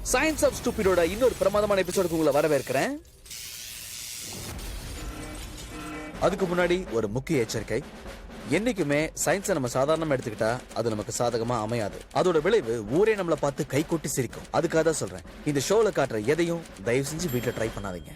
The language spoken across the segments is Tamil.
சயின்ஸ் ஆஃப் ஸ்டூபிடோட இன்னொரு பிரமாதமான எபிசோடுக்கு உங்களை வரவேற்கிறேன். அதுக்கு முன்னாடி ஒரு முக்கிய எச்சரிக்கை. என்னைக்குமே சயின்ஸை நம்ம சாதாரணமா எடுத்துக்கிட்டா அது நமக்கு சாதகமா அமையாது. அதோட விளைவு ஊரே நம்மளை பார்த்து கை கொட்டி சிரிக்கும். அதுக்காக தான் சொல்றேன், இந்த ஷோல காட்டுற எதையும் தயவு செஞ்சு வீட்டுல ட்ரை பண்ணாதீங்க.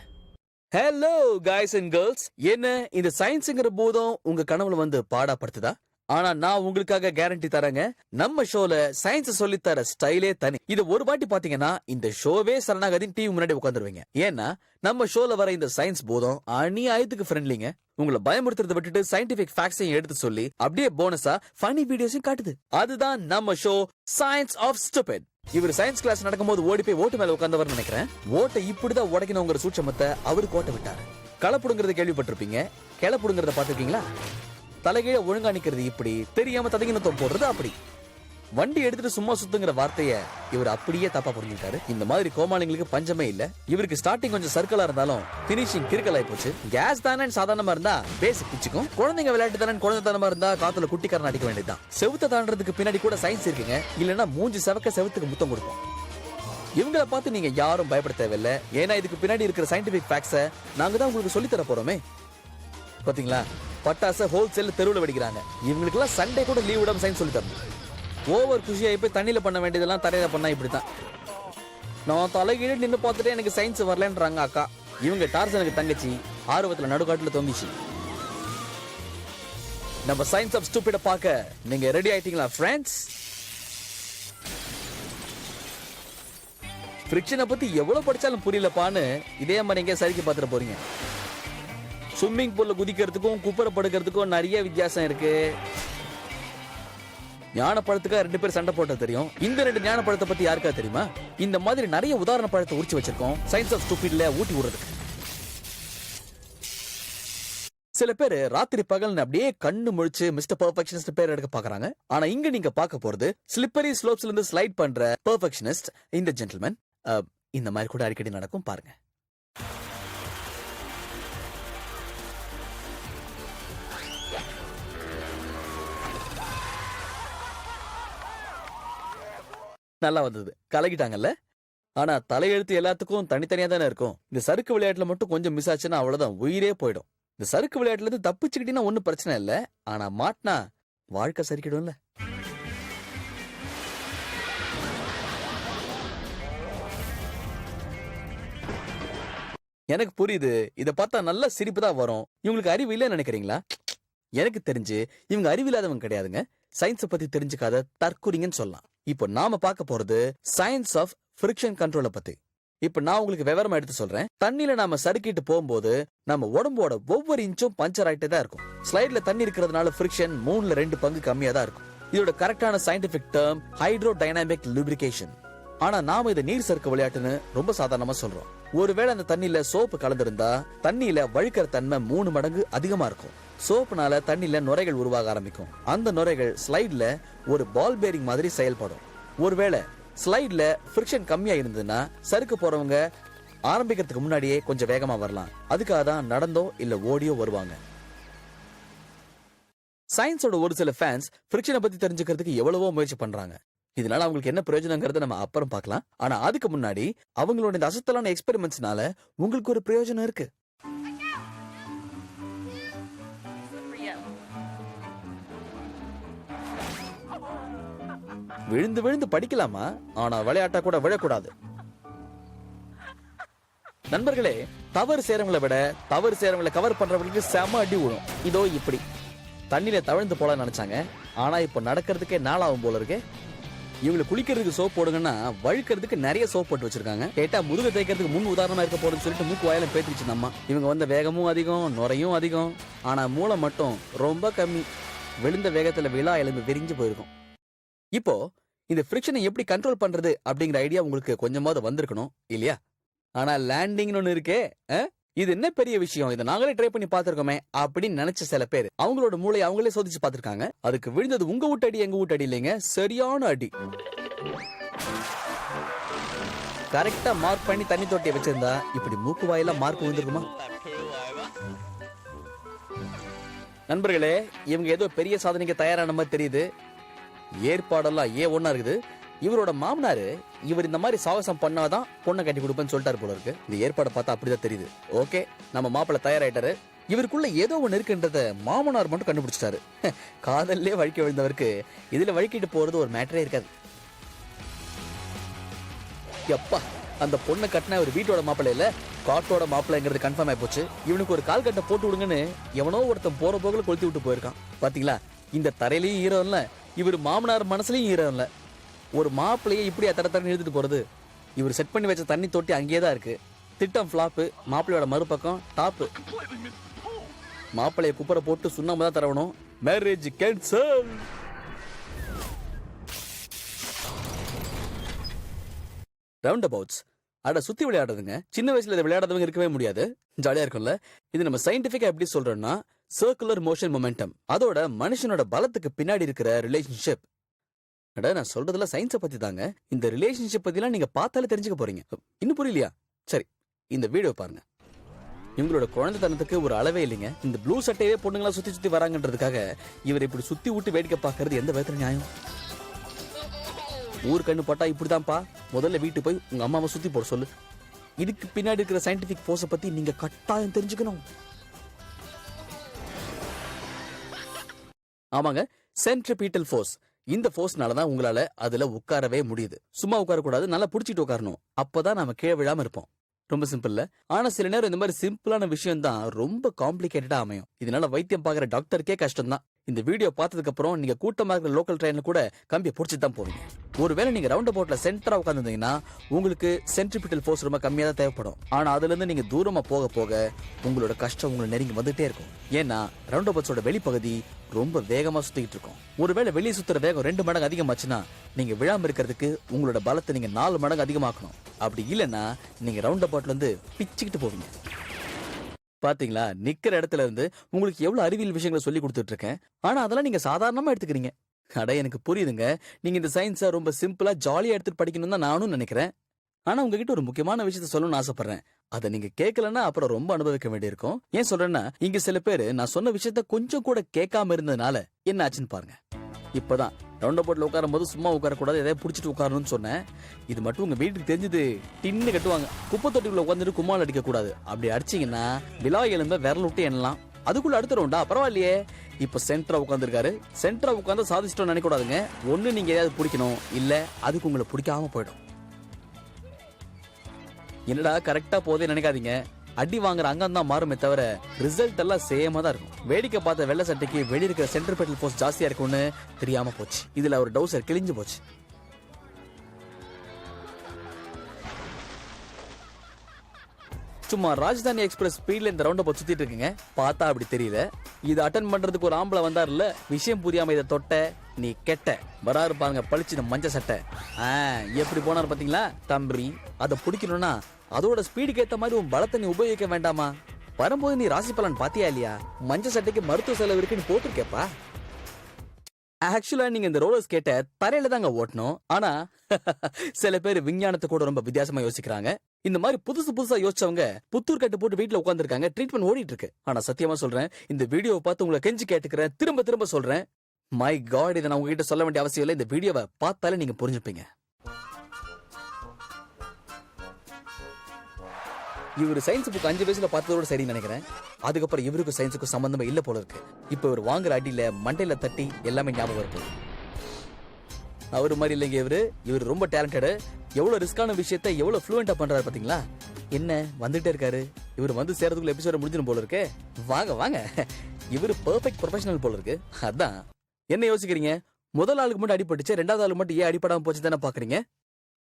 ஹலோ காய்ஸ் அண்ட் கேர்ள்ஸ், என்ன இந்த சயின்ஸ்ங்கிற போதும் உங்க கனவுல வந்து பாடாப்படுத்துதா? ஆனா நான் உங்களுக்காக கேரண்டி தரேங்க, நம்ம ஷோல சயின்ஸ் சொல்லி தர ஸ்டைலே தனி. இது ஒரு வாட்டி பாத்தீங்கன்னா இந்த ஷோவே சரணாகதின் டிவி முன்னாடி உட்காந்துருவீங்க. ஏன்னா நம்ம ஷோல வர இந்த சயின்ஸ் போதும் அநியாயத்துக்கு ஃப்ரெண்ட்லிங்க. உங்களை பயமுறுத்துறதை விட்டுட்டு சயின்டிபிக் ஃபேக்ட்ஸையும் எடுத்து சொல்லி அப்படியே போனஸா ஃபனி வீடியோஸையும் காட்டுது. அதுதான் நம்ம ஷோ சயின்ஸ் ஆஃப் ஸ்டூபிட். இவர் சயின்ஸ் கிளாஸ் நடக்கும்போது ஓடி போய் ஓட்டு மேல உட்கார்ந்தவர் நினைக்கிறேன். ஓட்டை இப்படிதான் உடைக்கணுங்கிற சூட்சமத்தை அவரு கோட்டை விட்டாரு. களப்புடுங்கிறத கேள்விப்பட்டிருப்பீங்க, கிளப்புடுங்கிறத பாத்துருக்கீங்களா? தலைகீழ ஒழுங்கா நிக்கிறது இப்படி, தெரியாம ததங்கினத்தம் போடுறது அப்படி. வண்டி எடுத்துட்டு சும்மா சுத்துங்கிற வார்த்தைய இவர் அப்படியே தப்பா புரிஞ்சுட்டாரு. இந்த மாதிரி கோமாளிங்களுக்கு பஞ்சமே இல்ல. இவருக்கு ஸ்டார்டிங் கொஞ்சம் சர்க்கிளா இருந்தாலும் பினிஷிங் கிறுக்கலாய் போச்சு. கேஸ் தானே சாதாரணமா இருந்தா பேசி பிச்சுக்கும், குழந்தைங்க விளையாட்டு தானே குழந்தைத்தனமா இருந்தா காத்துல குட்டிக்காரன் அடிக்க வேண்டியதுதான். செவுத்த தாண்டறதுக்கு பின்னாடி கூட சயின்ஸ் இருக்குங்க, இல்லன்னா மூஞ்சி செவக்க செவுத்துக்கு முத்தம் கொடுப்போம். இவங்களை பார்த்து நீங்க யாரும் பயப்பட தேவையில்லை. ஏன்னா இதுக்கு பின்னாடி இருக்கிற சயின்டிபிக் ஃபேக்ட்ஸை நாங்க தான் உங்களுக்கு சொல்லி தர போறோமே. பாத்தீங்களா, பட்டாச ஹோல்சேல் தெருவில் வெடிக்கிறாங்க. இவங்களுக்கு எல்லாம் சண்டே கூட லீவ் விடாம சயின்ஸ் சொல்லி தரணும். ஓவர் குஷியாகி போய் தண்ணியில பண்ண வேண்டியதெல்லாம் தரையில பண்ணா இப்படித்தான். நான் தலைகீழ நின்று பார்த்துட்டு எனக்கு சயின்ஸ் வரலன்றாங்க அக்கா. இவங்க டார்சனுக்கு தங்கச்சி ஆர்வத்துல நடுக்காட்டுல தொங்கிச்சு. நம்ம சயின்ஸ் ஆஃப் ஸ்டூபிட பார்க்க நீங்க ரெடி ஆயிட்டீங்களா ஃப்ரெண்ட்ஸ்? ஃபிரிக்ஷனை பத்தி எவ்வளவு படிச்சாலும் புரியலப்பான்னு இதே மாதிரி எங்க சரிக்கு பார்த்துட்டு போறீங்க. ஸ்விம்மிங் பூல்ல குதிக்கிறதுக்கும் குப்பரை படுக்கிறதுக்கும் நிறைய வித்தியாசம் இருக்கு. ஞான பழத்துக்காக 2 பேர் சண்டை போட்ட தெரியும். இந்த 2 ஞான பழத்தை பத்தி யாருக்கா தெரியுமா? இந்த மாதிரி நிறைய உதாரண பழத்தை உரிச்சு வச்சிருக்கோம் சயின்ஸ் ஆஃப் ஸ்டூபிட்ல ஊட்டி விடுறதுக்கு. சில பேர் ராத்திரி பகல் அப்படியே கண்ணு முழிச்சு மிஸ்டர் பெர்ஃபெக்ஷனிஸ்ட் பேர் எடுக்க பாக்குறாங்க. ஆனா இங்க நீங்க பார்க்க போறது ஸ்லிப்பரி ஸ்லோப்ஸ்ல இருந்து ஸ்லைட் பண்ற பெர்ஃபெக்ஷனிஸ்ட் இந்த ஜென்டில்மேன். இந்த மாதிரி கூட அடிக்கடி நடக்கும் பாருங்க. நல்லா வந்தது, கலகிட்டாங்கல்ல. ஆனா தலையெழுத்து எல்லாத்துக்கும் தனித்தனியா தானே இருக்கும். இந்த சறுக்கு விளையாட்டுல மட்டும் கொஞ்சம் மிஸ் ஆச்சுன்னா அவ்வளவுதான், உயிரே போயிடும். இந்த சறுக்கு விளையாட்டுல இருந்து தப்பிச்சுக்கிட்டீங்கன்னா ஒன்னும் பிரச்சனை இல்ல, ஆனா மாட்டினா வாழ்க்கை சரிக்கிடும்ல. எனக்கு புரியுது, இத பார்த்தா நல்ல சிரிப்பு தான் வரும். இவங்களுக்கு அறிவு இல்லைன்னு நினைக்கிறீங்களா? எனக்கு தெரிஞ்சு இவங்க அறிவில்லாதவங்க கிடையாதுங்க, சயின்ஸை பத்தி தெரிஞ்சுக்காத தற்குறிங்கன்னு சொல்லலாம். இப்போ நாம பார்க்க போறது சயின்ஸ் ஆஃப் ஃபிரிக்ஷன் கண்ட்ரோலை பத்தி. இப்ப நான் உங்களுக்கு விவரமா எடுத்து சொல்றேன். தண்ணியில நாம சறுக்கிட்டு போகும்போது நம்ம உடம்போட ஒவ்வொரு இன்ச்சும் பஞ்சர் ஆயிட்டே தான் இருக்கும். ஸ்லைட்ல தண்ணி இருக்கிறதுனால ஃபிரிக்ஷன் 3ல் 2 பங்கு கம்மியா தான் இருக்கும். இதோட கரெக்டான சயின்டிபிக் டேர்ம் ஹைட்ரோடைனமிக் லூப்ரிகேஷன். ஆனா நாம இதை நீர் சறுக்கு விளையாட்டுன்னு ரொம்ப சாதாரணமா சொல்றோம். ஒருவேளை அந்த தண்ணியில சோப்பு கலந்திருந்தா தண்ணியில வழுக்கிற தன்மை 3 மடங்கு அதிகமா இருக்கும். சோப்புனால தண்ணியில நுரைகள் உருவாக ஆரம்பிக்கும். அந்த நுரைகள் ஸ்லைட்ல ஒரு பால் பேரிங் மாதிரி செயல்படும். ஒருவேளை ஸ்லைட்ல ஃபிரிக்ஷன் கம்மியா இருந்ததுன்னா சறுக்கு போறவங்க ஆரம்பிக்கிறதுக்கு முன்னாடியே கொஞ்சம் வேகமா வரலாம். அதுக்காக தான் நடந்தோ இல்ல ஓடியோ வருவாங்க. சயின்ஸோட ஒரு சில ஃபேன்ஸ் ஃபிரிக்ஷனை பத்தி தெரிஞ்சுக்கிறதுக்கு எவ்வளவோ முயற்சி பண்றாங்க. இதனால அவங்களுக்கு என்ன பிரயோஜனங்கிறத நம்ம அப்புறம் பார்க்கலாம். ஆனா அதுக்கு முன்னாடி அவங்களோட இந்த அசத்தலான எக்ஸ்பெரிமெண்ட்ஸ்னால உங்களுக்கு ஒரு பிரயோஜனம் இருக்கு. விழுந்து விழுந்து படிக்கலாமா, ஆனா விளையாட்டா கூட விழக்கூடாது. நண்பர்களே, தவறு செய்றவங்களை விட தவறு செய்றவங்களை கவர் பண்றவங்களுக்கு செம அடி விழும். இதோ இப்படி தண்ணியில தவழ்ந்து போல நினைச்சாங்க, ஆனா இப்ப நடக்கிறதுக்கே நாளாகும் போல இருக்கு. இவங்களை குளிக்கிறதுக்கு சோப் போடுங்கன்னா வழுக்கிறதுக்கு நிறைய சோப் போட்டு வச்சிருக்காங்க. கேட்டா முதுகு தேய்க்கிறதுக்கு முன் உதாரணமா இருக்க போறதுன்னு சொல்லிட்டு மூக்கு வாயில பேத்திச்சு நம்ம. இவங்க வந்த வேகமும் அதிகம், நுரையும் அதிகம், ஆனா மூளை மட்டும் ரொம்ப கம்மி. விழுந்த வேகத்துல விழா எலும்பு விரிஞ்சு போயிருக்கும். இப்போ இந்த ஃபிரிக்ஷனை எப்படி கண்ட்ரோல் பண்றது அப்படிங்கிற ஐடியா உங்களுக்கு கொஞ்சமாவது வந்திருக்கணும் இல்லையா? ஆனா லேண்டிங்னு ஒண்ணு இருக்கே, இது என்ன பெரிய விஷயம், இதை நாங்களே ட்ரை பண்ணி பார்த்திருக்கோமே அப்படின்னு நினைச்ச சில பேர் அவங்களோட மூளையை அவங்களே சோதிச்சு பார்த்திருக்காங்க. அதுக்கு விழுந்தது உங்க வீட்டு அடி எங்க வீட்டு அடி இல்லைங்க, சரியான அடி. கரெக்டா மார்க் பண்ணி தண்ணி தொட்டியை வச்சிருந்தா இப்படி மூக்கு வாயில மார்க் விழுந்திருக்குமா? நண்பர்களே, இவங்க ஏதோ பெரிய சாதனைக்கு தயாரான மாதிரி தெரியுது. ஏற்பாடெல்லாம் ஒண்ணா இருக்குது. இவரோட மாமனாரு இவர் இந்த மாதிரி சாகசம் பண்ணாதான் பொண்ணை கட்டி கொடுப்பேன்னு சொல்லிட்டாரு போல இருக்கு. இந்த ஏற்பாடை பார்த்தா அப்படிதான் தெரியுது. ஓகே, நம்ம மாப்பிள்ள தயாராயிட்டாரு. இவருக்குள்ள ஏதோ ஒண்ணு இருக்குன்றத மாமனார் மட்டும் கண்டுபிடிச்சிட்டாரு. காதல்லே வழுக்கி விழுந்தவருக்கு இதுல வழுக்கிட்டு போறது ஒரு மேட்டரே இருக்காது. எப்பா, அந்த பொண்ணை கட்டின ஒரு வீட்டோட மாப்பிள்ளை இல்ல, காட்டோட மாப்பிள்ளைங்கிறது கன்ஃபார்ம் ஆயி போச்சு. இவனுக்கு ஒரு கால் கட்டை போட்டு விடுங்கன்னு எவனோ ஒருத்தன் போற போகல கொளுத்தி விட்டு போயிருக்கான். பாத்தீங்களா, இந்த தரையிலயும் ஈரம் இல்ல, இவர் மாமனார் மனசுலயும் ஈரம் இல்ல. ஒரு மாப்பிள்ளையை இப்படி தர நிறுத்திட்டு போறது. இவர் செட் பண்ணி வச்ச தண்ணி தொட்டி அங்கேயே தான் இருக்கு. திட்டம் ஃபிளாப்பு, மாப்பிள்ளையோட மறுபக்கம் டாப்பு. மாப்பிள்ளைய குப்பரை போட்டு சுண்ணாம தான் தரவணும். Marriage cancel. ரவுண்ட் அபவுட்ஸ் அட சுத்தி விளையாடுறதுங்க. சின்ன வயசுல இதை விளையாடாதவங்க இருக்கவே முடியாது. ஜாலியா இருக்கும்ல. இது நம்ம சயின்டிபிக்கா எப்படி சொல்றோம்னா சர்க்குலர் மோஷன் மொமெண்டம். அதோட மனுஷனோட பலத்துக்கு பின்னாடி இருக்கிற ரிலேஷன்ஷிப். அட நான் சொல்றதுல சயின்ஸை பத்தி தாங்க. இந்த ரிலேஷன்ஷிப் பத்திலாம் நீங்க பார்த்தாலே தெரிஞ்சுக்க போறீங்க. இன்னும் புரியலையா? சரி, இந்த வீடியோ பாருங்க. இவங்களோட குழந்தைத்தனத்துக்கு ஒரு அளவே இல்லைங்க. இந்த ப்ளூ சட்டையே பொண்ணுங்களா சுத்தி சுத்தி வராங்கன்றதுக்காக இவர் இப்படி சுத்தி விட்டு வேடிக்கை பார்க்கறது எந்த விதத்துல நியாயம்? ஊர் கண்ணு பட்டா இப்படிதான்ப்பா. முதல்ல வீட்டுக்கு போய் உங்க அம்மாவை சுத்தி போட சொல்லு. இதுக்கு பின்னாடி இருக்கிற சயின்டிபிக் ஃபோர்ஸை பத்தி நீங்க கட்டாயம் தெரிஞ்சுக்கணும். ஆமாங்க, சென்ட்ரிபீட்டல் ஃபோர்ஸ். இந்த ஃபோர்ஸ்னால தான் உங்களால அதுல உட்காரவே முடியுது. சும்மா உட்கார கூடாது, நல்லா புடிச்சிட்டு உட்காரணும். அப்பதான் நாம கீழே விழாம இருப்போம். ரொம்ப சிம்பிள்ல. ஆனா சில நேரம் இந்த மாதிரி சிம்பிளான விஷயம் தான் ரொம்ப காம்ப்ளிகேட்டடா அமையும். இதனால வைத்தியம் பாக்குற டாக்டருக்கே கஷ்டம் தான். இந்த வீடியோ பார்த்ததுக்கு அப்புறம் நீங்க கூட்டமா இருக்கிற லோக்கல் ட்ரெயின்ல கூட கம்பியை புடிச்சு தான் போவீங்க. ஒருவேளை நீங்க ரவுண்ட் அபவுட்ல சென்டரா உட்கார்ந்திருந்தீங்கன்னா உங்களுக்கு சென்ட்ரிபிட்டல் ஃபோர்ஸ் ரொம்ப கம்மியா தான் தேவைப்படும். ஆனா அதுல இருந்து நீங்க தூரமா போக போக உங்களோட கஷ்டம் உங்களை நெருங்கி வந்துட்டே இருக்கும். ஏன்னா ரவுண்ட் அபவுட்ஸோட வெளிப்பகுதி ரொம்ப வேகமா சுத்திட்டு இருக்கும். ஒருவேளை வெளியே சுத்துற வேகம் 2 மடங்கு அதிகமாச்சுன்னா நீங்க விழாம இருக்கிறதுக்கு உங்களோட பலத்தை நீங்க 4 மடங்கு அதிகமாக்கணும். அப்படி இல்லைன்னா நீங்க ரவுண்ட் அபவுட்ல இருந்து பிச்சுக்கிட்டு போவீங்க. பாத்தீங்களா, நிக்கிற இடத்துல இருந்து உங்களுக்கு எவ்வளவு அறிவியல் விஷயங்களை சொல்லி கொடுத்துட்டு இருக்கேன். ஆனா அதெல்லாம் நீங்க சாதாரணமா எடுத்துக்கிறீங்க. அட எனக்கு புரியுதுங்க. நீங்க இந்த சயின்ஸை ரொம்ப சிம்பிளா ஜாலியா எடுத்துட்டு படிக்கணும்னு தான் நானும் நினைக்கிறேன். ஆனா உங்ககிட்ட ஒரு முக்கியமான விஷயத்த சொல்லணும்னு ஆசைப்படுறேன். அதை நீங்க கேட்கலன்னா அப்புறம் ரொம்ப அனுபவிக்க வேண்டியிருக்கும். ஏன் சொல்றேன்னா, இங்க சில பேரு நான் சொன்ன விஷயத்த கொஞ்சம் கூட கேட்காம இருந்ததுனால என்ன ஆச்சுன்னு பாருங்க. இப்பதான் ரவுண்ட் அபவுட்ல உட்காரும் போது சும்மா உட்காரக்கூடாது, எதாவது பிடிச்சிட்டு உட்காரணும்னு சொன்னேன். இது மட்டும் உங்க வீட்டுக்கு தெரிஞ்சது டின்னு கட்டுவாங்க. குப்பை தொட்டிக்குள்ள உட்காந்துட்டு கும்மால் அடிக்க கூடாது. அப்படி அடிச்சீங்கன்னா விழா எலும்ப விரல் விட்டு எண்ணலாம். அதுக்குள்ள அடுத்த ரவுண்டா பரவாயில்லையே. இப்ப சென்டரா உட்காந்துருக்காரு. சென்டரா உட்காந்து சாதிச்சிட்டோம் நினைக்க கூடாதுங்க. ஒண்ணு நீங்க ஏதாவது பிடிக்கணும், இல்ல அதுக்கு உங்களை பிடிக்காம போயிடும். என்னடா கரெக்டா போதே நினைக்காதீங்க. அடி வாங்குற அங்கம் தான் மாறுமே தவிர ரிசல்ட் எல்லாம் சேமா தான் இருக்கும். வேடிக்கை பார்த்த வெள்ளை சட்டைக்கு வெளிய இருக்கிற சென்ட்ரிபெட்டல் ஃபோர்ஸ் ஜாஸ்தியா இருக்கும்னு தெரியாம போச்சு. இதுல ஒரு டவுசர் கிழிஞ்சு போச்சு. சும்மா ராஜதானி எக்ஸ்பிரஸ் ஸ்பீட்ல இந்த ரவுண்ட் அபவுட் சுத்திட்டு இருக்குங்க. பார்த்தா அப்படி தெரியல. இது அட்டன் பண்றதுக்கு ஒரு ஆம்பளை வந்தாருல்ல, விஷயம் புரியாம இதை தொட்ட நீ கெட்ட வராரு பாருங்க. பளிச்சு இந்த மஞ்ச சட்டை எப்படி போனாரு பாத்தீங்களா தம்பி. அதை பிடிக்கணும்னா அதோட ஸ்பீடுக்கு ஏத்த மாதிரி உன் பலத்தை நீ உபயோகிக்க வேண்டாமா? வரும்போது நீ ராசி பலன் பாத்தியா இல்லையா? மஞ்ச சட்டைக்கு மருத்துவ செலவு இருக்குன்னு போட்டிருக்கேப்பா. ஆக்சுவலா நீங்க இந்த ரோலர் ஸ்கேட்டை தரையில தாங்க ஓட்டணும். ஆனா சில பேர் விஞ்ஞானத்தை கூட ரொம்ப வித்தியாசமா யோசிக்கிறாங்க. இந்த மாதிரி புதுசா யோசிச்சவங்க புத்தூர் கட்டு போட்டு வீட்டுல உட்காந்துருக்காங்க. ட்ரீட்மெண்ட் ஓடிட்டு இருக்கு. ஆனா சத்தியமா சொல்றேன், இந்த வீடியோவை பார்த்து உங்களை கெஞ்சி கேட்டுக்கிறேன், திரும்ப சொல்றேன். மை காட், இதை நான் உங்ககிட்ட சொல்ல வேண்டிய அவசியம் இல்லை. இந்த வீடியோவை பார்த்தாலே நீங்க புரிஞ்சுப்பீங்க. இவர் சயின்ஸ் புக் 5 வயசுல பார்த்ததோட சரி நினைக்கிறேன். அதுக்கப்புறம் இவருக்கு சயின்ஸுக்கு சம்பந்தமே இல்ல போல இருக்கு. இப்ப இவர் வாங்குற அடியில மண்டையில தட்டி எல்லாமே ஞாபகம் இருக்கு. அவரு மாதிரி இல்லைங்க இவரு ரொம்ப டேலண்டட். எவ்வளவு ரிஸ்கான விஷயத்த எவ்வளவு ஃப்ளூயண்டா பண்றாரு பாத்தீங்களா? என்ன வந்துட்டே இருக்காரு. இவர் வந்து சேர்றதுக்குள்ள எபிசோட முடிஞ்சிடும் போல இருக்கு. வாங்க இவரு பெர்ஃபெக்ட் ப்ரொஃபஷனல் போல இருக்கு. அதான் என்ன யோசிக்கிறீங்க? முதல் ஆளுக்கு மட்டும் அடிபட்டுச்சு, 2வது ஆளுக்கு மட்டும் ஏன் அடிப்படாம போச்சு தானே பாக்குறீங்க?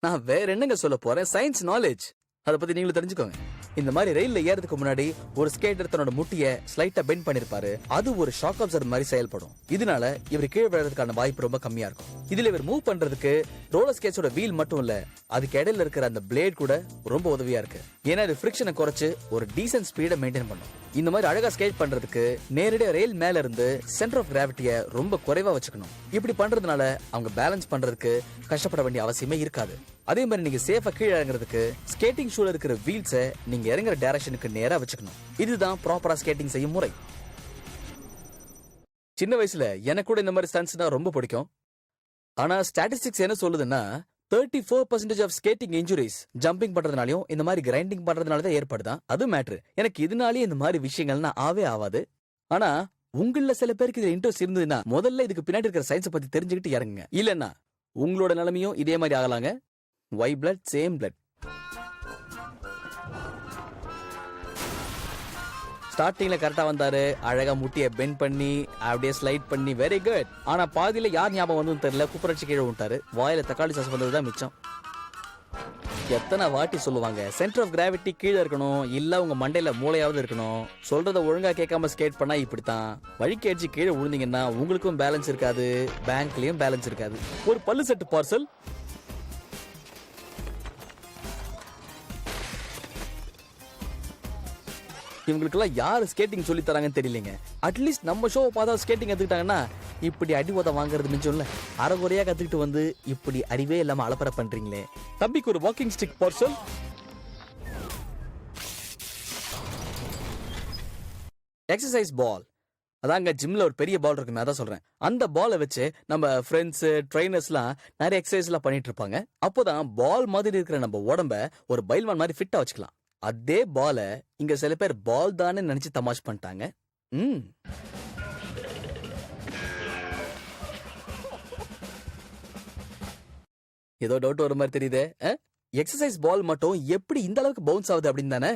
நான் வேற என்னங்க சொல்ல போறேன், சயின்ஸ் நாலேஜ். அதை பத்தி நீங்களும் தெரிஞ்சுக்கோங்க. இந்த மாதிரி ரயில்ல ஏறதுக்கு முன்னாடி ஒரு ஸ்கேட்டர் தன்னோட முட்டிய ஸ்லைட்டா பெண்ட் பண்ணிருப்பாரு. அது ஒரு ஷாக் அப்சர்வர் மாதிரி செயல்படும். இதனால இவர் கீழே விழுறதுக்கான வாய்ப்பு ரொம்ப கம்மியா இருக்கும். இதுல இவர் மூவ் பண்றதுக்கு ரோலர் ஸ்கேட்ஸோட வீல் மட்டும் இல்ல, அதுக்கு இடையில இருக்கிற அந்த பிளேட் கூட ரொம்ப உதவியா இருக்கு. ஏன்னா இது ஃபிரிக்ஷனை குறைச்சு ஒரு டீசன்ட் ஸ்பீடை மெயின்டைன் பண்ணும். இந்த மாதிரி அழகா ஸ்கேட் பண்றதுக்கு நேரடியா ரயில் மேல இருந்து சென்டர் ஆஃப் கிராவிட்டியை ரொம்ப குறைவா வச்சுக்கணும். இப்படி பண்றதுனால அவங்க பேலன்ஸ் பண்றதுக்கு கஷ்டப்பட வேண்டிய அவசியமே இருக்காது. அதே மாதிரி நீங்க சேஃபா கீழே இறங்குறதுக்கு ஸ்கேட்டிங் ஷூல இருக்கிற வீல்ஸை நீங்க இறங்குற டைரக்ஷனுக்கு நேரா வச்சுக்கணும். இதுதான் ப்ராப்பரா ஸ்கேட்டிங் செய்யும் முறை. சின்ன வயசுல எனக்கு கூட இந்த மாதிரி ஸ்டன்ட்ஸ்னா ரொம்ப பிடிக்கும். ஆனா ஸ்டாட்டிஸ்டிக்ஸ் என்ன சொல்லுதுன்னா 34% ஆஃப் ஸ்கேட்டிங் இன்ஜுரிஸ் ஜம்பிங் பண்றதுனாலயும் இந்த மாதிரி கிரைண்டிங் பண்றதுனால தான் ஏற்படுதான். அது மேட்ரு. எனக்கு இதனாலேயே இந்த மாதிரி விஷயங்கள்னா ஆவே. ஆனா உங்கள சில பேருக்கு இதுல இன்ட்ரெஸ்ட் இருந்ததுன்னா முதல்ல இதுக்கு பின்னாடி இருக்கிற சயின்ஸை பத்தி தெரிஞ்சுக்கிட்டு இறங்குங்க. இல்லன்னா உங்களோட நிலைமையும் இதே மாதிரி ஆகலாங்க. Why blood same blood. ஸ்டார்டிங்ல கரெக்டா வந்தாரு, அழகா முட்டிய பெண்ட் பண்ணி அப்படியே ஸ்லைட் பண்ணி வெரி குட். ஆனா பாதியில யார் ஞாபகம் வந்து தெரியல, குப்பரட்சி கீழே விட்டாரு. வாயில தக்காளி சாஸ் வந்ததுதான் மிச்சம். எத்தனை வாட்டி சொல்லுவாங்க சென்டர் ஆஃப் கிராவிட்டி கீழே இருக்கணும், இல்ல உங்க மண்டையில மூளையாவது இருக்கணும். சொல்றத ஒழுங்கா கேட்காம ஸ்கேட் பண்ணா இப்படித்தான். வழிக்கு அடிச்சு கீழே விழுந்தீங்கன்னா உங்களுக்கும் பேலன்ஸ் இருக்காது, பேங்க்லயும் பேலன்ஸ் இருக்காது. ஒரு பல்லு செட்டு பார்சல். இவங்களுக்கெல்லாம் யாரு ஸ்கேட்டிங் சொல்லி தராங்கன்னு தெரியலங்க. அட்லீஸ்ட் நம்ம ஷோவை பார்த்தா ஸ்கேட்டிங் கத்துக்கிட்டாங்கன்னா இப்படி அடி உத வாங்குறது மிச்சம் இல்ல. அரைகுறையா கத்துக்கிட்டு வந்து இப்படி அறிவே இல்லாம அலப்பற பண்றீங்களே. தம்பிக்கு ஒரு வாக்கிங் ஸ்டிக் பார்சல். எக்ஸசைஸ் பால். அதாங்க ஜிம்ல ஒரு பெரிய பால் இருக்குமே, அதான் சொல்றேன். அந்த பாலை வச்சு நம்ம ஃப்ரெண்ட்ஸ் ட்ரைனர்ஸ்லாம் நிறைய எக்ஸசைஸ்லாம் பண்ணிட்டு இருப்பாங்க. அப்போதான் பால் மாதிரி இருக்கிற நம்ம உடம்ப ஒரு பைல்வான் மாதிரி ஃபிட்டா வச்சுக்கலாம். அதே பால இங்க சில பேர் பால் தானே நினைச்சு தமாஷ் பண்ணிட்டாங்க. ஏதோ டவுட் வர மாதிரி தெரியுது. எக்ஸசைஸ் பால் மட்டும் எப்படி இந்த அளவுக்கு பவுன்ஸ் ஆகுது அப்படின்னு தானே.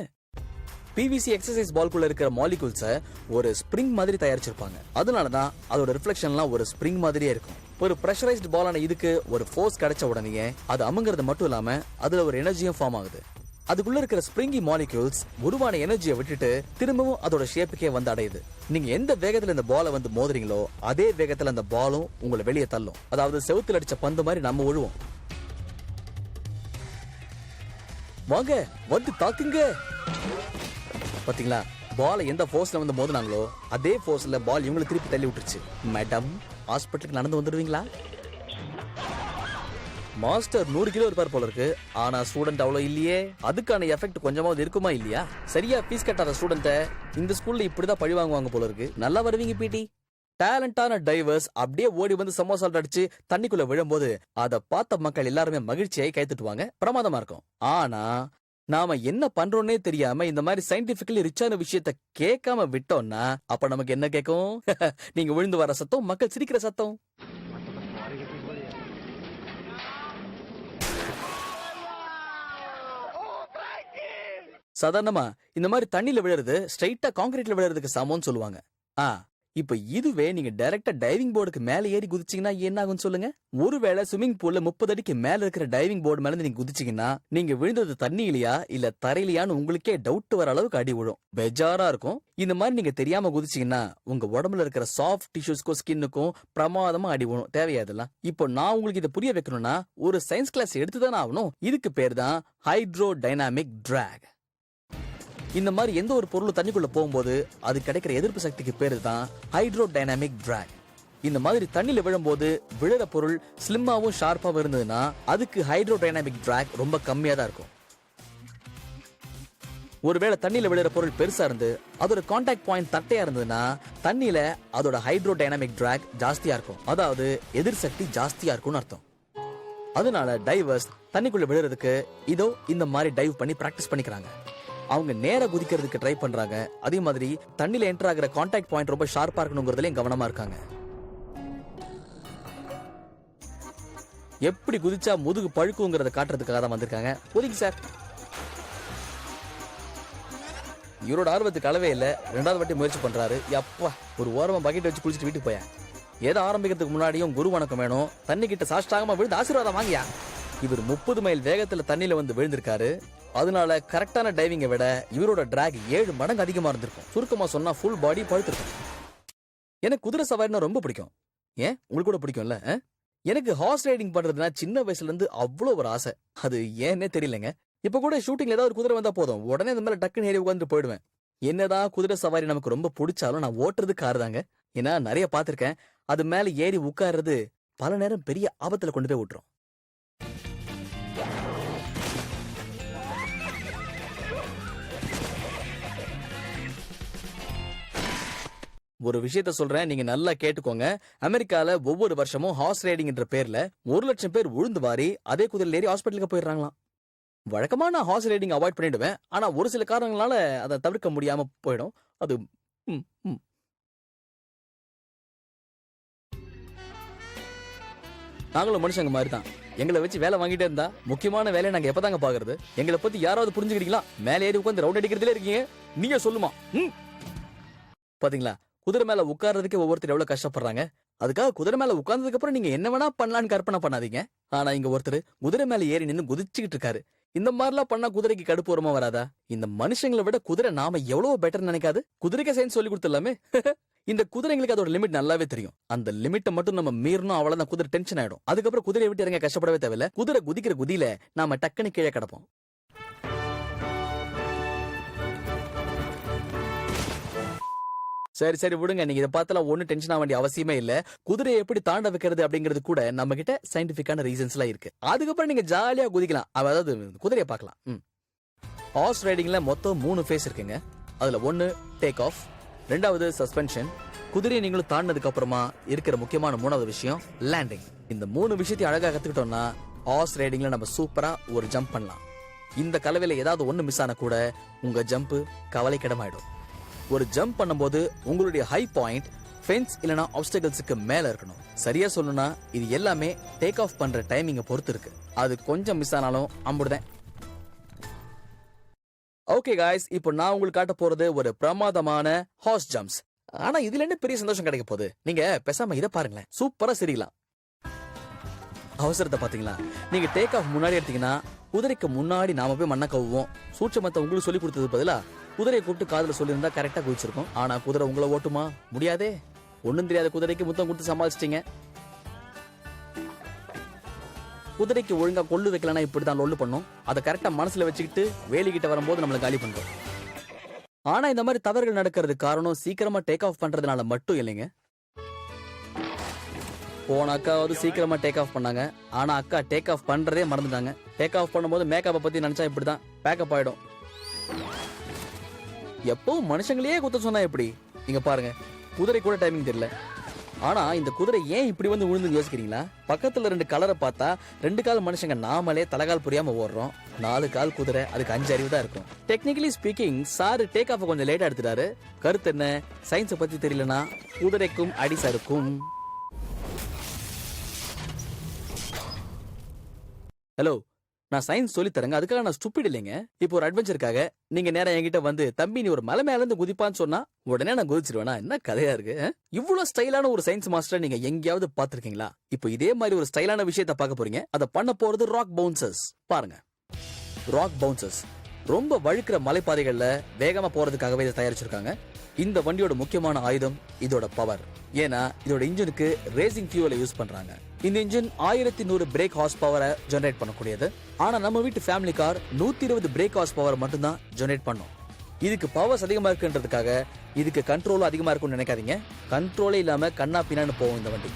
பிவிசி எக்ஸசைஸ் பால்குள்ள இருக்கிற மாலிகூல்ஸை ஒரு ஸ்ப்ரிங் மாதிரி தயாரிச்சிருப்பாங்க. அதனாலதான் அதோட ரிஃப்ளெக்ஷன்லாம் ஒரு ஸ்ப்ரிங் மாதிரியே இருக்கும். ஒரு பிரஷரைஸ்டு பாலான இதுக்கு ஒரு ஃபோர்ஸ் கிடைச்ச உடனே அது அமுங்கிறது மட்டும் இல்லாம அதுல ஒரு எனர்ஜியும் ஃபார்ம் ஆகுது. அதுக்குள்ள இருக்கிற ஸ்ப்ரிங்கி மாலிகூல்ஸ் உருவான எனர்ஜியை விட்டுட்டு திரும்பவும் அதோட ஷேப்புக்கே வந்து அடையுது. நீங்க எந்த வேகத்துல இந்த பாலை வந்து மோதுறீங்களோ அதே வேகத்துல அந்த பாலும் உங்களை வெளியே தள்ளும். அதாவது செவுத்துல அடிச்ச பந்து மாதிரி நம்ம விழுவோம். வாங்க வந்து தாக்குங்க. பாத்தீங்களா, பாலை எந்த ஃபோர்ஸ்ல வந்து மோதுனாங்களோ அதே ஃபோர்ஸ்ல பால் இவங்களை திருப்பி தள்ளி விட்டுருச்சு. மேடம், ஹாஸ்பிட்டலுக்கு நடந்து வந்துடுவீங்களா? மாஸ்டர் 100 கிலோ இருப்பார் போல இருக்கு, ஆனா ஸ்டூடெண்ட் அவ்வளவு இல்லையே. அதுக்கான எஃபெக்ட் கொஞ்சமாவது இருக்குமா இல்லையா? சரியா ஃபீஸ் கட்டாத ஸ்டூடெண்ட இந்த ஸ்கூல்ல இப்படிதான் பழி வாங்குவாங்க போல இருக்கு. நல்லா வருவீங்க பிடி. டேலண்டான டைவர்ஸ் அப்படியே ஓடி வந்து சமோசா அடிச்சு தண்ணிக்குள்ள விழும்போது அதை பார்த்த மக்கள் எல்லாருமே மகிழ்ச்சியாய் கைத்துட்டுவாங்க. பிரமாதமா இருக்கும். ஆனா நாம என்ன பண்றோம்னே தெரியாம இந்த மாதிரி சயின்டிபிக்கலி ரிச்சான விஷயத்த கேட்காம விட்டோம்னா அப்ப நமக்கு என்ன கேட்கும்? நீங்க விழுந்து வர சத்தம், மக்கள் சிரிக்கிற சத்தம். சாதாரணமா இந்த மாதிரி தண்ணியில விழுறது ஸ்ட்ரைட்டா கான்கிரீட்ல விழுறதுக்கு சமம்னு சொல்லுவாங்க. இப்ப இதுவே நீங்க டைரக்டா டைவிங் போர்டுக்கு மேல ஏறி குதிச்சீங்கன்னா என்ன ஆகும் சொல்லுங்க? ஒருவேளை ஸ்விமிங் பூல்ல 30 அடிக்கு மேல இருக்கிற டைவிங் போர்டு மேல நீங்க குதிச்சீங்கன்னா நீங்க விழுந்தது தண்ணியிலையா இல்ல தரையிலையான்னு உங்களுக்கே டவுட் வர அளவுக்கு அடி விழும். பெஜாரா இருக்கும். இந்த மாதிரி நீங்க தெரியாம குதிச்சீங்கன்னா உங்க உடம்புல இருக்கிற சாஃப்ட் டிஷ்யூஸ்க்கும் ஸ்கின்னுக்கும் பிரமாதமா அடி விழும். தேவையாதெல்லாம். இப்போ நான் உங்களுக்கு இதை புரிய வைக்கணும்னா ஒரு சயின்ஸ் கிளாஸ் எடுத்துதானே ஆகணும். இதுக்கு பேர் தான் ஹைட்ரோ டைனாமிக் டிராக். இந்த மாதிரி எந்த ஒரு பொருள் தண்ணிக்குள்ள போகும்போது அது கிடைக்கிற எதிர்ப்பு சக்திக்கு பேரு தான் ஹைட்ரோ டைனாமிக் டிராக். இந்த மாதிரி தண்ணியில விழும்போது விழுற பொருள் ஸ்லிம்மாவும் ஷார்ப்பாவும் இருந்ததுன்னா அதுக்கு ஹைட்ரோ டைனாமிக் டிராக் ரொம்ப கம்மியா தான் இருக்கும். ஒருவேளை தண்ணியில விழுற பொருள் பெருசா இருந்து அதோட கான்டாக்ட் பாயிண்ட் தட்டையா இருந்ததுன்னா தண்ணியில அதோட ஹைட்ரோ டைனாமிக் டிராக் ஜாஸ்தியா இருக்கும். அதாவது எதிர் சக்தி ஜாஸ்தியா இருக்கும்னு அர்த்தம். அதனால டைவர்ஸ் தண்ணிக்குள்ள விழுறதுக்கு இதோ இந்த மாதிரி டைவ் பண்ணி பிராக்டிஸ் பண்ணிக்கிறாங்க. அவங்க நேரா குதிக்கிறதுக்கு ட்ரை பண்றாங்க. அதே மாதிரி தண்ணில என்டர் ஆகிற கான்டாக்ட் பாயிண்ட் ரொம்ப ஷார்ப்பா இருக்கணுங்கிறதுலயும் கவனமா இருக்காங்க. எப்படி குதிச்சா முதுகு பழுக்குங்கிறத காட்டுறதுக்காக தான் வந்திருக்காங்க. ஒதுங்கி சார். இவரோட ஆர்வத்துக்கு அளவே இல்ல. 2வது வாட்டி முயற்சி பண்றாரு. அப்பா, ஒரு ஓரமா பக்கெட் வச்சு குளிச்சுட்டு வீட்டுக்கு போயா. ஏதோ ஆரம்பிக்கிறதுக்கு முன்னாடியும் குரு வணக்கம் வேணும். தண்ணி கிட்ட சாஷ்டாகமா விழுந்து ஆசீர்வாதம் வாங்கியா. இவர் 30 மைல் வேகத்துல தண்ணியில வந்து விழுந்திருக்காரு. அதனால கரெக்டான டைவிங்கை விட இவரோட டிராக் 7 மடங்கு அதிகமா இருந்திருக்கும். சுருக்கமா சொன்னா ஃபுல் பாடி பழுத்திருக்கும். எனக்கு குதிரை சவாரினா ரொம்ப பிடிக்கும். ஏன் உங்களுக்கு கூட பிடிக்கும்ல? எனக்கு ஹார்ஸ் ரைடிங் பண்றதுனா சின்ன வயசுல இருந்து அவ்வளோ ஒரு ஆசை. அது ஏன்னே தெரியலங்க. இப்ப கூட ஷூட்டிங்ல ஏதாவது ஒரு குதிரை வந்தா போதும், உடனே இந்த மேல டக்குன்னு ஏறி உட்காந்துட்டு போயிடுவேன். என்னதான் குதிரை சவாரி நமக்கு ரொம்ப பிடிச்சாலும் நான் ஓட்டுறது கார் தாங்க. ஏன்னா நிறைய பார்த்திருக்கேன். அது மேல ஏறி உட்கார்றது பல நேரம் பெரிய ஆபத்துல கொண்டு போய் விட்டுரும். ஒரு விஷயத்த சொல்றேன், நீங்க நல்லா கேட்டுக்கோங்க. அமெரிக்கால ஒவ்வொரு வருஷமும் ஹார்ஸ் ரைடிங்ன்ற பேர்ல 1,00,000 பேர் உழுந்து வாரி அதே குதிரையில ஏறி ஹாஸ்பிட்டலுக்கு போயிடுறாங்களாம். வழக்கமா நான் ஹார்ஸ் ரைடிங் அவாய்ட் பண்ணிடுவேன். ஆனா ஒரு சில காரணங்களால அதை தவிர்க்க முடியாம போயிடும். அது ம், ம். நாங்களும் மனுஷங்க மாதிரி தான். எங்களை வச்சு வேலை வாங்கிட்டே இருந்தா முக்கியமான வேலையை நாங்க எப்பதாங்க பாக்குறது? எங்களை பத்தி யாராவது புரிஞ்சுக்கிறீங்களா? மேலே ஏறி உட்காந்து ரவுண்ட் அடிக்கிறதுல இருக்கீங்க. நீங்க சொல்லுமா? பாத்தீங்களா, குதிரை மேல உட்கார்றதுக்கு ஒவ்வொருத்தர் எவ்வளவு கஷ்டப்படுறாங்க. அதுக்காக குதிரை மேல உட்கார்ந்ததுக்கு அப்புறம் நீங்க என்ன வேணா பண்ணலான்னு கற்பனை பண்ணாதீங்க. ஆனா இங்க ஒருத்தர் குதிரை மேல ஏறி நின்னு குதிச்சுக்கிட்டு இருக்காரு. இந்த மாதிரிலாம் பண்ணா குதிரைக்கு கடுப்பு வருமா வராதா? இந்த மனுஷங்களை விட குதிரை நாம எவ்வளவு பெட்டர் நினைக்காது? குதிரைக்கு சயின்ஸ் சொல்லி கொடுத்துடலாமே. இந்த குதிரைங்களுக்கு அதோட லிமிட் நல்லாவே தெரியும். அந்த லிமிட்டை மட்டும் நம்ம மீறணும், அவ்வளவுதான் குதிரை டென்ஷன் ஆயிடும். அதுக்கப்புறம் குதிரையை விட்டு இறங்க கஷ்டப்படவே தேவையில்ல. குதிரை குதிக்கிற குதியில நாம டக்குன்னு கீழே கிடப்போம். சரி சரி விடுங்க, நீங்க இதை பார்த்தாலும் ஒன்னும் டென்ஷன் ஆக வேண்டிய அவசியமே இல்ல. குதிரையை எப்படி தாண்ட வைக்கிறது அப்படிங்கிறது கூட நம்ம கிட்ட சயின்டிபிக்கான ரீசன்ஸ் எல்லாம் இருக்கு. அதுக்கப்புறம் நீங்க ஜாலியா குதிக்கலாம், அதாவது குதிரையை பார்க்கலாம். ஹார்ஸ் ரைடிங்ல மொத்தம் 3 ஃபேஸ் இருக்குங்க. அதுல 1 டேக் ஆஃப், 2வது சஸ்பென்ஷன், குதிரையை நீங்களும் தாண்டினதுக்கு அப்புறமா இருக்கிற முக்கியமான 3வது விஷயம் லேண்டிங். இந்த 3 விஷயத்தையும் அழகா கத்துக்கிட்டோம்னா ஹார்ஸ் ரைடிங்ல நம்ம சூப்பரா ஒரு ஜம்ப் பண்ணலாம். இந்த கலவையில ஏதாவது ஒண்ணு மிஸ் ஆனா கூட உங்க ஜம்ப் கவலைக்கிடமாயிடும். ஒரு ஜம்ப் பண்ணும்போது உங்களுடைய ஹை பாயிண்ட் ஃபென்ஸ் இல்லனா ஆப்ஸ்டக்கிள்ஸ்க்கு மேல இருக்கணும். சரியா சொல்லணும்னா இது எல்லாமே டேக் ஆஃப் பண்ற டைமிங்க பொறுத்து இருக்கு. அது கொஞ்சம் மிஸ் ஆனாலும் அம்புடுதேன். ஓகே காய்ஸ், இப்போ நான் உங்களுக்கு காட்ட போறது ஒரு பிரமாதமான ஹார்ஸ் ஜம்ப்ஸ். ஆனா இதுல என்ன பெரிய சந்தோஷம் கிடைக்க போகுது? நீங்க பேசாம இதை பாருங்களேன், சூப்பரா சிரிக்கலாம். அவசரத்தை பாத்தீங்களா? நீங்க டேக் ஆஃப் முன்னாடி எடுத்தீங்கன்னா குதிரைக்கு முன்னாடி நாம போய் மண்ணை கவுவோம். சூட்சமத்தை உங்களுக்கு சொல்லி கொடுத்தது பதிலா குதிரையை கூப்பிட்டு காதுல சொல்லியிருந்தா கரெக்டா குதிச்சிருக்கும். ஆனா குதிரை உங்களை ஓட்டுமா? முடியாதே. ஒண்ணும் தெரியாத குதிரைக்கு முத்தம் கொடுத்து சமாளிச்சிட்டீங்க. குதிரைக்கு ஒழுங்கா கொள்ளு வைக்கலன்னா இப்படிதான் லொல்லு பண்ணும். அதை கரெக்டா மனசுல வச்சுக்கிட்டு வேலிக்கிட்ட வரும்போது நம்மள காலி பண்றோம். ஆனா இந்த மாதிரி தவறுகள் நடக்கிறதுக்கு காரணம் சீக்கிரமா டேக் ஆஃப் பண்றதுனால மட்டும் இல்லைங்க. போன அக்காவது சீக்கிரமா டேக் ஆஃப் பண்ணாங்க. ஆனா அக்கா டேக் ஆஃப் பண்றதே மறந்துட்டாங்க. டேக் ஆஃப் பண்ணும்போது மேக்கப்பை பத்தி நினைச்சா இப்படிதான் பேக்கப் ஆயிடும். எப்பவும் மனுஷங்களையே குத்த சொன்னா எப்படி? நீங்க பாருங்க, குதிரை கூட டைமிங் தெரியல. ஆனா இந்த குதிரை ஏன் இப்படி வந்து விழுந்து யோசிக்கிறீங்களா? பக்கத்துல 2 கலரை பார்த்தா 2 கால் மனுஷங்க நாமளே தலகால் புரியாம ஓடுறோம். 4 கால் குதிரை, அதுக்கு 5 அறிவு தான் இருக்கும். Technically speaking sir take off கொஞ்சம் லேட்டா எடுத்துட்டாரு. கருத்து என்ன? சயின்ஸை பத்தி தெரியலனா குதிரைக்கும் அடி சறுக்கும். ஹலோ, நான் சயின்ஸ் சொல்லி தரேங்க, அதுக்காக நான் ஸ்டூபிட் இல்லைங்க. இப்போ ஒரு அட்வென்ச்சருக்காக நீங்க நேரா என்கிட்ட வந்து தம்பி நீ ஒரு மலை மேல இருந்து குதிப்பான்னு சொன்னா உடனே நான் குதிச்சிருவேனா? என்ன கதையா இருக்கு? இவ்வளவு ஸ்டைலான ஒரு சயின்ஸ் மாஸ்டர் நீங்க எங்கேயாவது பாத்திருக்கீங்களா? இப்போ இதே மாதிரி ஒரு ஸ்டைலான விஷயத்த பார்க்க போறீங்க. அதை பண்ண போறது ராக் பவுன்சர்ஸ். பாருங்க, ராக் பவுன்சர்ஸ் ரொம்ப வழுக்கிற மலைப்பாதைகள்ல வேகமா போறதுக்காகவே இதை தயாரிச்சிருக்காங்க. இந்த வண்டியோட முக்கியமான ஆயுதம் இதோட பவர். ஏன்னா இதோட இன்ஜினுக்கு ரேசிங் ஃபியூவலை யூஸ் பண்றாங்க. இந்த இன்ஜின் 1100 பிரேக் ஹார்ஸ் பவரை ஜெனரேட் பண்ணக்கூடியது. ஆனா நம்ம வீட்டு family car 120 break horse power மட்டும் தான் ஜெனரேட் பண்ணும். இதுக்கு பவர்ஸ் அதிகமா இருக்குன்றதுக்காக இதுக்கு கண்ட்ரோலும் அதிகமா இருக்கும்னு நினைக்காதீங்க. கண்ட்ரோலே இல்லாம கண்ணா பின்னான்னு போகும் இந்த வண்டி.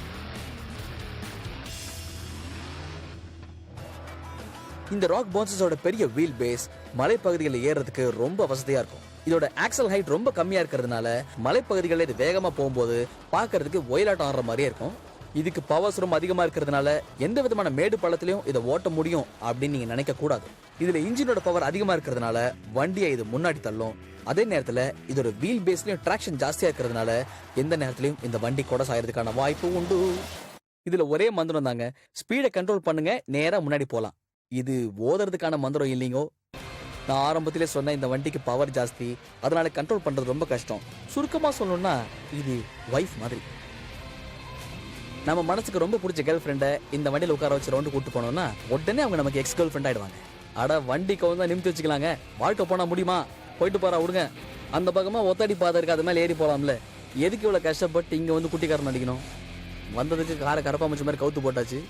இந்த ராக் பவுன்சர்ஸோட பெரிய வீல் பேஸ் மலைப்பகுதிகளில் ஏறதுக்கு ரொம்ப வசதியா இருக்கும். இதோட ஆக்சல் ஹைட் ரொம்ப கம்மியா இருக்கிறதுனால மலைப்பகுதிகளில் இது வேகமா போகும்போது பாக்குறதுக்கு ஒயிலாட்டம் ஆடுற மாதிரியே இருக்கும். இதுக்கு பவர்ஸ் ரொம்ப அதிகமா இருக்கிறதுனால எந்த விதமான மேடு பள்ளத்திலையும் இதை ஓட்ட முடியும் அப்படின்னு நீங்க நினைக்க கூடாது. இதுல இன்ஜினோட பவர் அதிகமா இருக்கிறதுனால வண்டியை இது முன்னாடி தள்ளும். அதே நேரத்துல இதோட வீல் பேஸ்லயும் டிராக்ஷன் ஜாஸ்தியா இருக்கிறதுனால எந்த நேரத்திலையும் இந்த வண்டி கூட சாயறதுக்கான வாய்ப்பு உண்டு. இதுல ஒரே மந்திரம் தாங்க, ஸ்பீடை கண்ட்ரோல் பண்ணுங்க, நேரா முன்னாடி போலாம். இது ஓதுறதுக்கான மந்திரம் இல்லைங்கோ. நான் ஆரம்பத்திலே சொன்ன இந்த வண்டிக்கு பவர் ஜாஸ்தி, அதனால கண்ட்ரோல் பண்றது ரொம்ப கஷ்டம். சுருக்கமா சொல்லணும்னா இது வைஃப் மாதிரி. நம்ம மனசுக்கு ரொம்ப பிடிச்ச கேர்ள் ஃப்ரெண்டை இந்த வண்டியில் உட்கார வச்சு ரவுண்டு கூட்டு போனோம்னா உடனே அவங்க நமக்கு எக்ஸ் கேர்ள் ஃப்ரெண்ட் ஆயிடுவாங்க. அட வண்டி கவுந்தா நிமித்தி வச்சுக்கலாங்க, வாழ்க்கை போனா முடியுமா? போயிட்டு போறா விடுங்க. அந்த பக்கமா ஒத்தடி பாதை இருக்கு, அது மேலே ஏறி போலாம்ல. எதுக்கு இவ்வளவு கஷ்டப்பட்டு இங்க வந்து குட்டிக்காரன் அடிக்கணும்? வந்ததுக்கு காரை கரப்பாமச்ச மாதிரி கவுத்து போட்டாச்சு.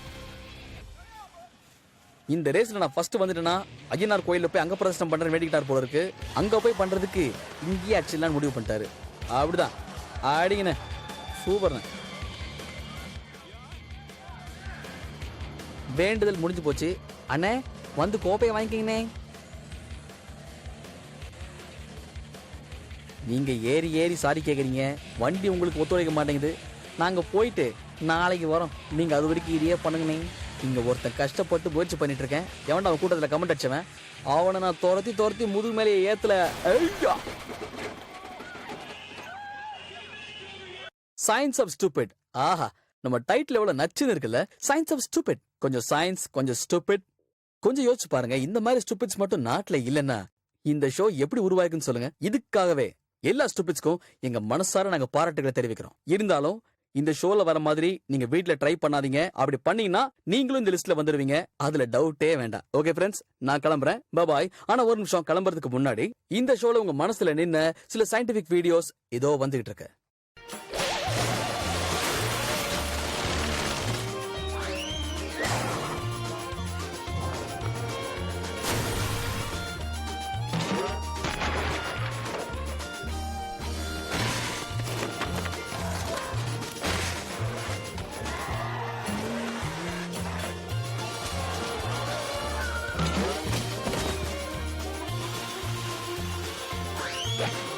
இந்த ரேஸ்ல நான் ஃபர்ஸ்ட் வந்துட்டேன்னா ஐயனார் கோயில போய் அங்க பிரதர்ஷனம் பண்றேன்னு வேண்டிக்கிட்டார் போல இருக்கு. அங்க போய் பண்றதுக்கு இங்கேயே அடிச்சிடலான்னு முடிவு பண்ணிட்டாரு. அப்படிதான் ஆடிங்கண்ணே, சூப்பர்ண்ணே. வேண்டுதல் முடிஞ்சு போச்சு. அண்ணே வந்து கோப்பையை வாங்கிக்கிங்கண்ணே. நீங்க ஏறி ஏறி சாரி கேக்குறீங்க, வண்டி உங்களுக்கு ஒத்துழைக்க மாட்டேங்குது. நாங்க போயிட்டு நாளைக்கு வரோம், நீங்க அது வரைக்கும் இதையே பண்ணுங்கண்ணே. இங்க ஒருத்தன் கஷ்டப்பட்டு முயற்சி பண்ணிட்டு இருக்கேன், எவன்டா அவன் கூட்டத்துல கமெண்ட் அடிச்சவன், அவனை நான் துரத்தி முதுகு மேலே ஏத்துல. ஐயா! Science of stupid. ஆஹா, நம்ம டைட்டில் எவ்வளவு நச்சுன்னு இருக்குல்ல. Science of stupid. கொஞ்சம் சயின்ஸ், கொஞ்சம் ஸ்டூபிட். கொஞ்சம் யோசிச்சு பாருங்க, இந்த மாதிரி ஸ்டூபிட்ஸ் மட்டும் நாட்டுல இல்லைன்னா இந்த ஷோ எப்படி உருவாக்குன்னு சொல்லுங்க. இதுக்காகவே எல்லா ஸ்டூபிட்ஸ்க்கும் எங்க மனசார நாங்க பாராட்டுகளை தெரிவிக்கிறோம். இருந்தாலும் இந்த ஷோல வர மாதிரி நீங்க வீட்ல ட்ரை பண்ணாதீங்க. அப்படி பண்ணீங்கன்னா நீங்களும் இந்த லிஸ்ட்ல வந்துருவீங்க, அதுல டவுட்டே வேண்டாம். ஓகே ஃப்ரெண்ட்ஸ், நான் கிளம்புறேன், பாய். ஆனா ஒரு நிமிஷம், கிளம்புறதுக்கு முன்னாடி இந்த ஷோல உங்க மனசுல நின்ன சில சயின்டிபிக் வீடியோஸ் இதோ வந்துகிட்டு இருக்கு. Yeah.